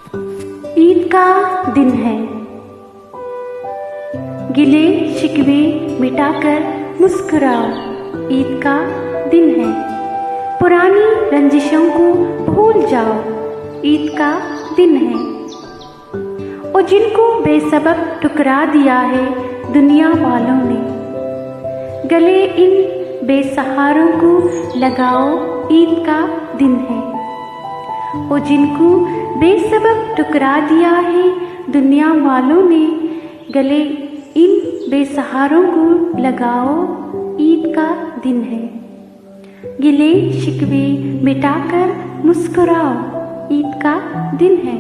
ईद का दिन है। गिले शिकवे मिटाकर मुस्कुराओ, ईद का दिन है। पुरानी रंजिशों को भूल जाओ, ईद का दिन है। और जिनको बेसबब ठुकरा दिया है दुनिया वालों ने, गले इन बेसहारों को लगाओ, ईद का दिन है। और जिनको बेसबब ठुकरा दिया है दुनिया वालों ने, गले इन बेसहारों को लगाओ, ईद का दिन है। गिले शिकवे मिटाकर मुस्कुराओ, ईद का दिन है।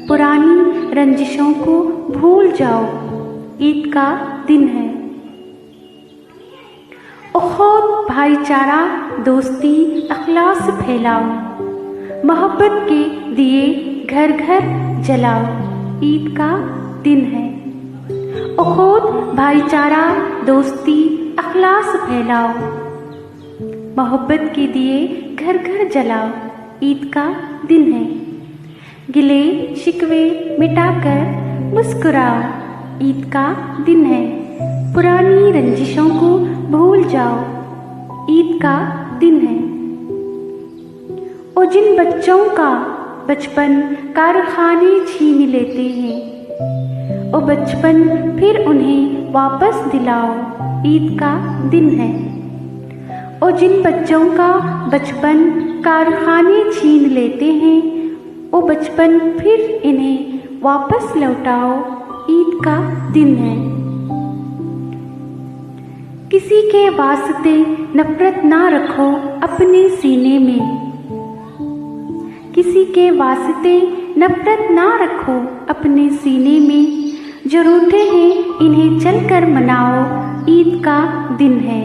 पुरानी रंजिशों को भूल जाओ, ईद का दिन है। उखुद भाईचारा दोस्ती अखलास फैलाओ, मोहब्बत के दिए घर घर जलाओ, ईद का दिन है। उखुद भाईचारा दोस्ती अखलास फैलाओ, मोहब्बत के दिए घर घर जलाओ, ईद का दिन है। गिले शिकवे मिटाकर मुस्कुराओ, ईद का दिन है। पुरानी रंजिशों को भूल जाओ, ईद का दिन है। और जिन बच्चों का बचपन कारखाने छीन लेते हैं, और बचपन फिर उन्हें वापस दिलाओ, ईद का दिन है। और जिन बच्चों का बचपन कारखाने छीन लेते हैं, वो बचपन फिर इन्हें वापस लौटाओ, ईद का दिन है। किसी के वास्ते नफरत ना रखो अपने सीने में, किसी के वास्ते नफरत ना रखो अपने सीने में। जो रूठे हैं इन्हें चलकर मनाओ, ईद का दिन है।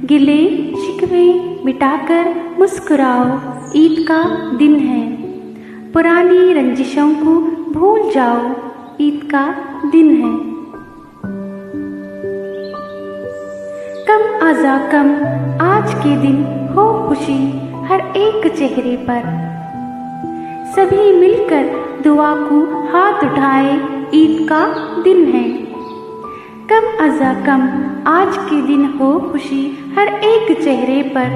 गिले शिकवे मिटाकर मुस्कुराओ, ईद का दिन है। पुरानी रंजिशों को भूल जाओ, ईद का दिन है। कम आजा कम आज के दिन हो खुशी हर एक चेहरे पर, सभी मिलकर दुआ को हाथ उठाए, ईद का दिन है। कम आजा कम आज के दिन हो खुशी हर एक चेहरे पर,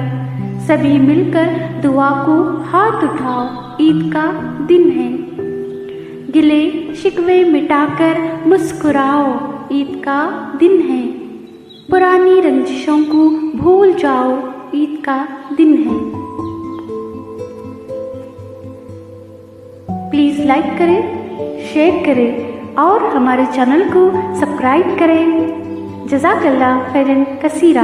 सभी मिलकर दुआ को हाथ उठाओ, ईद का दिन है। गिले शिकवे मिटाकर मुस्कुराओ, ईद का दिन है। पुरानी रंजिशों को भूल जाओ, ईद का दिन है। प्लीज़ लाइक करें, शेयर करें और हमारे चैनल को सब्सक्राइब करें। जज़ाकल्लाह खैरन कसीरा।